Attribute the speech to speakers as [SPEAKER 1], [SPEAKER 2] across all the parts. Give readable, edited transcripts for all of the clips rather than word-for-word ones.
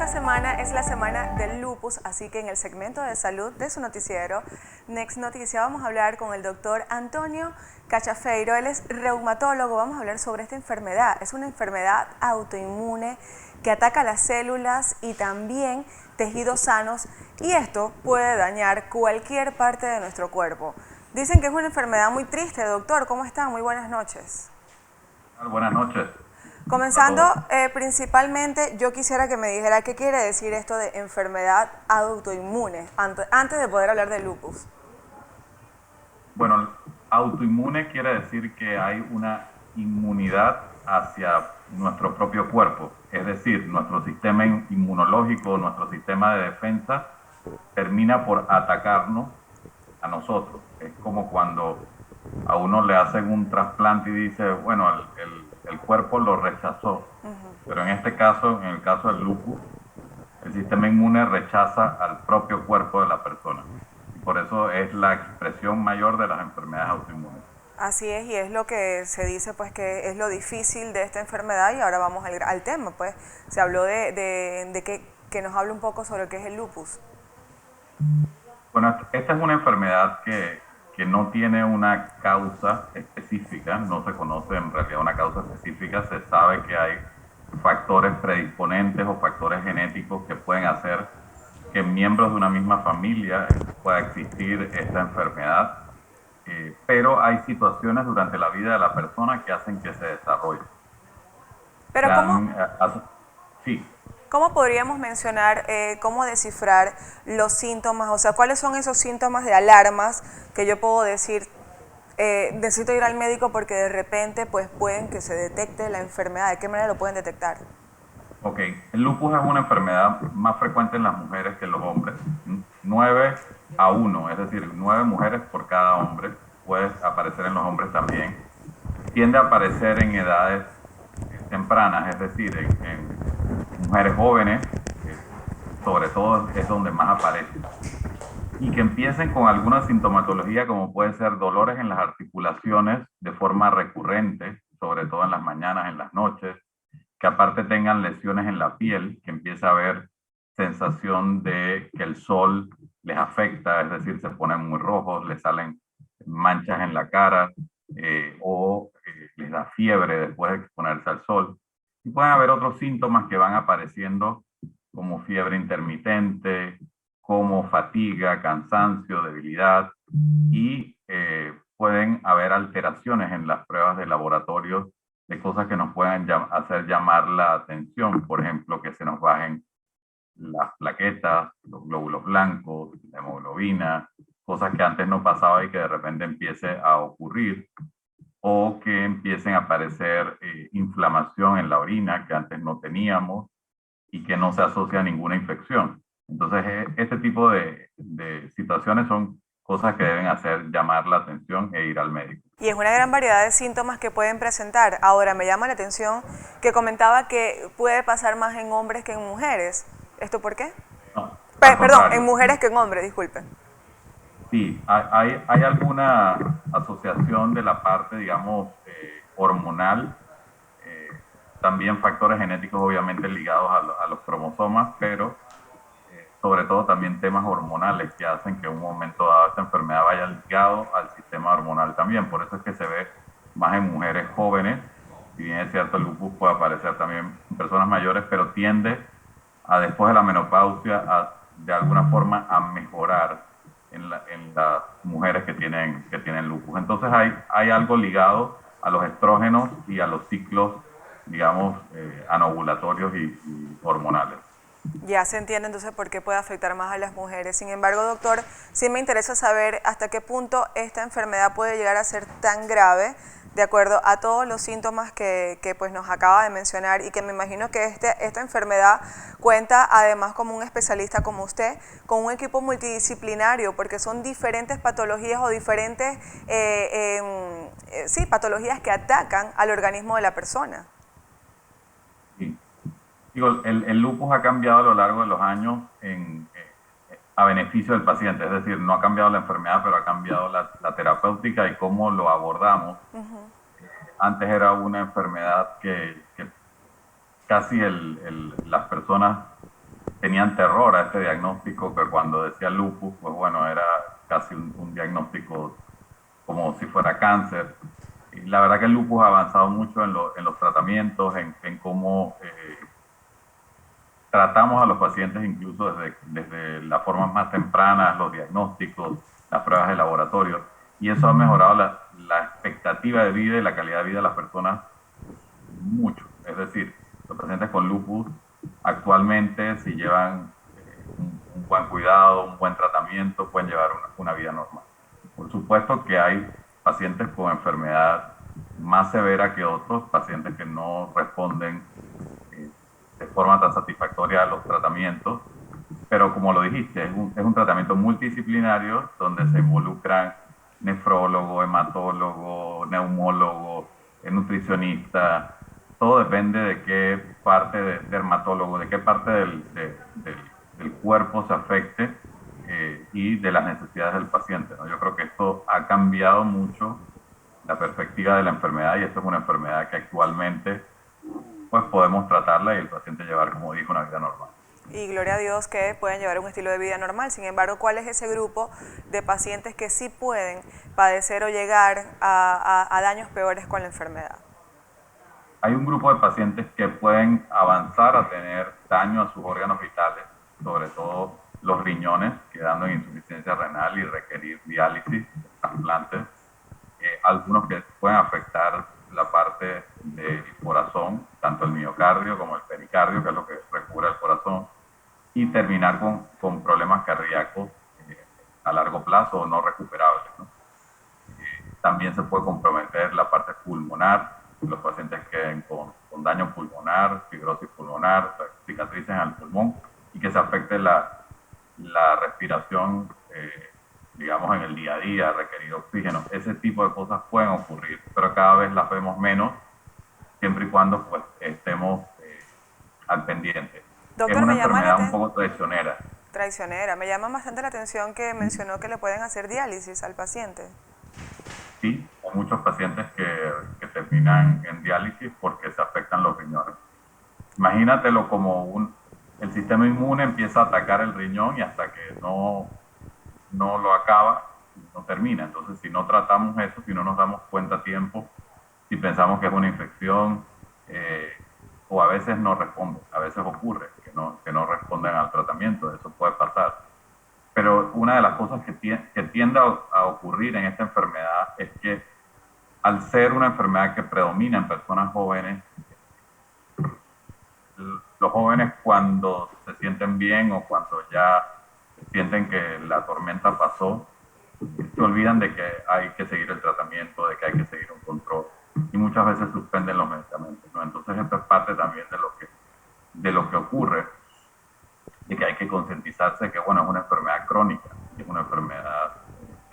[SPEAKER 1] esta semana es la semana del lupus, así que en el segmento de salud de su noticiero Next Noticia vamos a hablar con el doctor Antonio Cachafeiro. Él es reumatólogo. Vamos a hablar sobre esta enfermedad. Es una enfermedad autoinmune que ataca las células y también tejidos sanos, y esto puede dañar cualquier parte de nuestro cuerpo. Dicen que es una enfermedad muy triste. Doctor, ¿cómo está? Muy buenas noches.
[SPEAKER 2] Buenas noches.
[SPEAKER 1] Comenzando, principalmente, yo quisiera que me dijera qué quiere decir esto de enfermedad autoinmune, antes de poder hablar de lupus.
[SPEAKER 2] Bueno, autoinmune quiere decir que hay una inmunidad hacia nuestro propio cuerpo, es decir, nuestro sistema inmunológico, nuestro sistema de defensa termina por atacarnos a nosotros. Es como cuando a uno le hacen un trasplante y dice, bueno, el cuerpo lo rechazó. Pero en este caso, en el caso del lupus, el sistema inmune rechaza al propio cuerpo de la persona. Y por eso es la expresión mayor de las enfermedades autoinmunes.
[SPEAKER 1] Así es, y es lo que se dice, pues, que es lo difícil de esta enfermedad, y ahora vamos al tema, pues. Se habló de que nos hable un poco sobre qué es el lupus.
[SPEAKER 2] Bueno, esta es una enfermedad que no tiene una causa específica, no se conoce en realidad una causa específica. Se sabe que hay factores predisponentes o factores genéticos que pueden hacer que en miembros de una misma familia pueda existir esta enfermedad, pero hay situaciones durante la vida de la persona que hacen que se desarrolle.
[SPEAKER 1] Pero
[SPEAKER 2] Sí.
[SPEAKER 1] ¿cómo podríamos mencionar, cómo descifrar los síntomas? O sea, ¿cuáles son esos síntomas de alarmas que yo puedo decir, necesito ir al médico porque de repente pues pueden que se detecte la enfermedad? ¿De qué manera lo pueden detectar?
[SPEAKER 2] Ok, el lupus es una enfermedad más frecuente en las mujeres que en los hombres. 9 a 1, es decir, 9 mujeres por cada hombre. Puede aparecer en los hombres también. Tiende a aparecer en edades tempranas, es decir, en mujeres jóvenes, sobre todo es donde más aparece. Y que empiecen con alguna sintomatología, como puede ser dolores en las articulaciones de forma recurrente, sobre todo en las mañanas, en las noches, que aparte tengan lesiones en la piel, que empiece a haber sensación de que el sol les afecta, es decir, se ponen muy rojos, les salen manchas en la cara, o les da fiebre después de exponerse al sol. Y pueden haber otros síntomas que van apareciendo, como fiebre intermitente, como fatiga, cansancio, debilidad, y pueden haber alteraciones en las pruebas de laboratorio de cosas que nos pueden hacer llamar la atención. Por ejemplo, que se nos bajen las plaquetas, los glóbulos blancos, la hemoglobina, cosas que antes no pasaba y que de repente empiece a ocurrir, o que empiecen a aparecer inflamación en la orina que antes no teníamos y que no se asocia a ninguna infección. Entonces, este tipo de situaciones son cosas que deben hacer llamar la atención e ir al médico.
[SPEAKER 1] Y es una gran variedad de síntomas que pueden presentar. Ahora, me llama la atención que comentaba que puede pasar más en hombres que en mujeres. ¿Esto por qué?
[SPEAKER 2] No, al
[SPEAKER 1] Perdón, en
[SPEAKER 2] contrario.
[SPEAKER 1] mujeres que en hombres, disculpen.
[SPEAKER 2] Sí, hay alguna asociación de la parte, digamos, hormonal, eh, también factores genéticos obviamente ligados a los cromosomas, pero sobre todo también temas hormonales que hacen que en un momento dado esta enfermedad vaya ligado al sistema hormonal también. Por eso es que se ve más en mujeres jóvenes. Si bien es cierto, el lupus puede aparecer también en personas mayores, pero tiende a después de la menopausia de alguna forma a mejorar en las mujeres que tienen lupus. Entonces hay algo ligado a los estrógenos y a los ciclos, digamos, anovulatorios y hormonales.
[SPEAKER 1] Ya se entiende entonces por qué puede afectar más a las mujeres. Sin embargo, doctor, sí me interesa saber hasta qué punto esta enfermedad puede llegar a ser tan grave, de acuerdo a todos los síntomas que pues nos acaba de mencionar, y que me imagino que esta enfermedad cuenta, además, como un especialista como usted, con un equipo multidisciplinario, porque son diferentes patologías o diferentes sí, patologías que atacan al organismo de la persona.
[SPEAKER 2] Sí. Digo, el lupus ha cambiado a lo largo de los años a beneficio del paciente, es decir, no ha cambiado la enfermedad, pero ha cambiado la terapéutica y cómo lo abordamos. Antes era una enfermedad que casi las personas tenían terror a este diagnóstico que cuando decía lupus, pues bueno, era casi un diagnóstico como si fuera cáncer. Y la verdad que el lupus ha avanzado mucho en los tratamientos, en cómo tratamos a los pacientes incluso desde las formas más tempranas, los diagnósticos, las pruebas de laboratorio, y eso ha mejorado la expectativa de vida y la calidad de vida de las personas mucho. Es decir, los pacientes con lupus actualmente, si llevan un buen cuidado, un buen tratamiento, pueden llevar una vida normal. Por supuesto que hay pacientes con enfermedad más severa que otros, pacientes que no responden de forma tan satisfactoria a los tratamientos, pero como lo dijiste, es un tratamiento multidisciplinario donde se involucran nefrólogo, hematólogo, neumólogo, nutricionista, todo depende de qué parte de dermatólogo, de qué parte del cuerpo se afecte y de las necesidades del paciente, ¿no? Yo creo que esto ha cambiado mucho la perspectiva de la enfermedad y esto es una enfermedad que actualmente pues podemos tratarla y el paciente llevar, como dijo, una vida normal.
[SPEAKER 1] Y gloria a Dios que pueden llevar un estilo de vida normal. Sin embargo, ¿cuál es ese grupo de pacientes que sí pueden padecer o llegar a daños peores con la enfermedad?
[SPEAKER 2] Hay un grupo de pacientes que pueden avanzar a tener daño a sus órganos vitales, sobre todo los riñones, quedando en insuficiencia renal y requerir diálisis, trasplantes. Algunos que pueden afectar la parte del corazón, tanto el miocardio como el pericardio, que es lo que recubre el corazón, y terminar con problemas cardíacos a largo plazo o no recuperables, ¿no? También se puede comprometer la parte pulmonar, los pacientes queden con daño pulmonar, fibrosis pulmonar, cicatrices en el pulmón y que se afecte la respiración, digamos, en el día a día, requerir oxígeno. Ese tipo de cosas pueden ocurrir, pero cada vez las vemos menos, siempre y cuando pues, estemos al pendiente. Es
[SPEAKER 1] Doctor,
[SPEAKER 2] una
[SPEAKER 1] me llama la
[SPEAKER 2] enfermedad un poco traicionera.
[SPEAKER 1] traicionera. Me llama bastante la atención que mencionó que le pueden hacer diálisis al paciente.
[SPEAKER 2] Sí, hay muchos pacientes que terminan en diálisis porque se afectan los riñones. Imagínatelo como el sistema inmune empieza a atacar el riñón y hasta que no lo acaba, no termina. Entonces, si no tratamos eso, si no nos damos cuenta a tiempo, si pensamos que es una infección, o a veces no responden, a veces ocurre que no responden al tratamiento, eso puede pasar. Pero una de las cosas que tiende a ocurrir en esta enfermedad es que al ser una enfermedad que predomina en personas jóvenes, los jóvenes cuando se sienten bien o cuando ya sienten que la tormenta pasó, se olvidan de que hay que seguir el tratamiento, de que hay que seguir un control y muchas veces suspenden los medicamentos, ¿no? Entonces esto es parte también de lo que ocurre, de que hay que concientizarse de que bueno, es una enfermedad crónica, es una enfermedad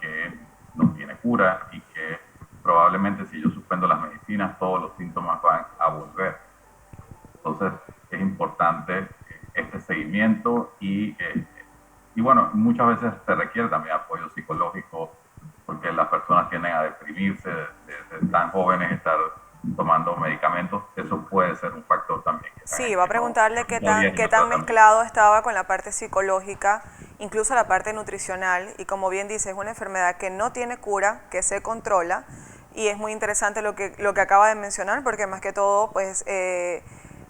[SPEAKER 2] que no tiene cura y que probablemente si yo suspendo las medicinas todos los síntomas van a volver. Entonces es importante este seguimiento y bueno, muchas veces se requiere también apoyo psicológico porque las personas tienden a deprimirse desde tan jóvenes, estar tomando medicamentos, eso puede ser un factor también que
[SPEAKER 1] Sí,
[SPEAKER 2] haga
[SPEAKER 1] va a
[SPEAKER 2] que
[SPEAKER 1] preguntarle
[SPEAKER 2] no lleguen
[SPEAKER 1] qué
[SPEAKER 2] los
[SPEAKER 1] tan
[SPEAKER 2] tratamientos.
[SPEAKER 1] mezclado estaba con la parte psicológica, incluso la parte nutricional, y como bien dice, es una enfermedad que no tiene cura, que se controla, y es muy interesante lo que acaba de mencionar, porque más que todo, pues,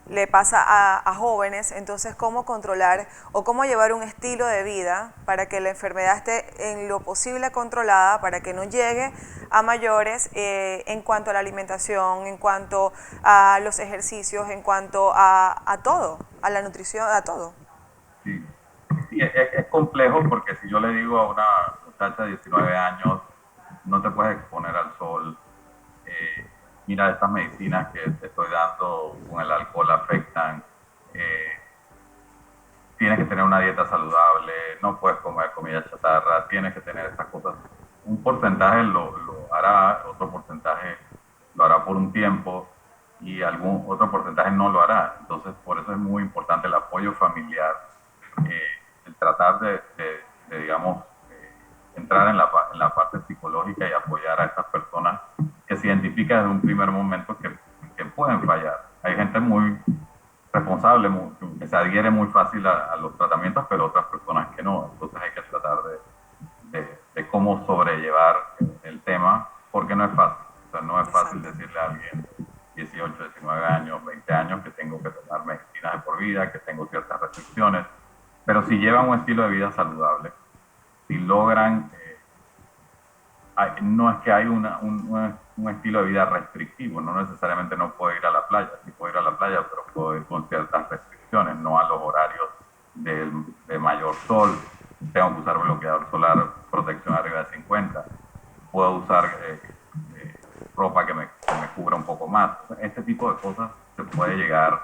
[SPEAKER 1] le pasa a jóvenes, entonces cómo controlar o cómo llevar un estilo de vida para que la enfermedad esté en lo posible controlada, para que no llegue a mayores en cuanto a la alimentación, en cuanto a los ejercicios, en cuanto a todo, a la nutrición, a todo.
[SPEAKER 2] Sí, sí es complejo porque si yo le digo a una muchacha de 19 años, no te puedes exponer al sol, eh, mira, estas medicinas que te estoy dando con el alcohol afectan, eh, tienes que tener una dieta saludable, no puedes comer comida chatarra, tienes que tener estas cosas. Un porcentaje lo hará, otro porcentaje lo hará por un tiempo y algún otro porcentaje no lo hará. Entonces, por eso es muy importante el apoyo familiar, eh, el tratar digamos, entrar en la parte psicológica y apoyar a estas personas que se identifican desde un primer momento que pueden fallar. Hay gente muy responsable, que se adhiere muy fácil a los tratamientos, pero otras personas que no. Entonces hay que tratar de cómo sobrellevar el tema, porque no es fácil. O sea, no es fácil
[SPEAKER 1] Exacto.
[SPEAKER 2] decirle a alguien 18, 19 años, 20 años que tengo que tomar medicinas de por vida, que tengo ciertas restricciones, pero si llevan un estilo de vida saludable, si logran, no es que hay un estilo de vida restrictivo, no necesariamente no puedo ir a la playa, sí puedo ir a la playa, pero puedo ir con ciertas restricciones, no a los horarios de mayor sol, tengo que usar bloqueador solar, protección arriba de 50, puedo usar ropa que me cubra un poco más. Este tipo de cosas se puede llegar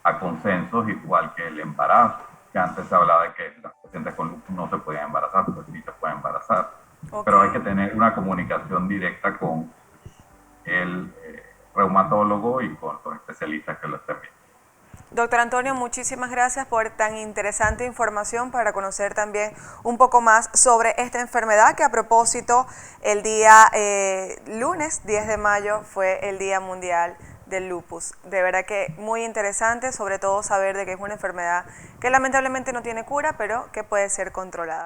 [SPEAKER 2] a consensos, igual que el embarazo, que antes se hablaba de que las pacientes con lupus no se podían embarazar, pues sí se pueden embarazar,
[SPEAKER 1] Ok.
[SPEAKER 2] pero hay que tener una comunicación directa con el reumatólogo y con los especialistas que lo estén viendo.
[SPEAKER 1] Doctor Antonio, muchísimas gracias por tan interesante información para conocer también un poco más sobre esta enfermedad, que a propósito el día lunes 10 de mayo fue el Día Mundial del Lupus. De verdad que muy interesante, sobre todo saber de que es una enfermedad que lamentablemente no tiene cura, pero que puede ser controlada.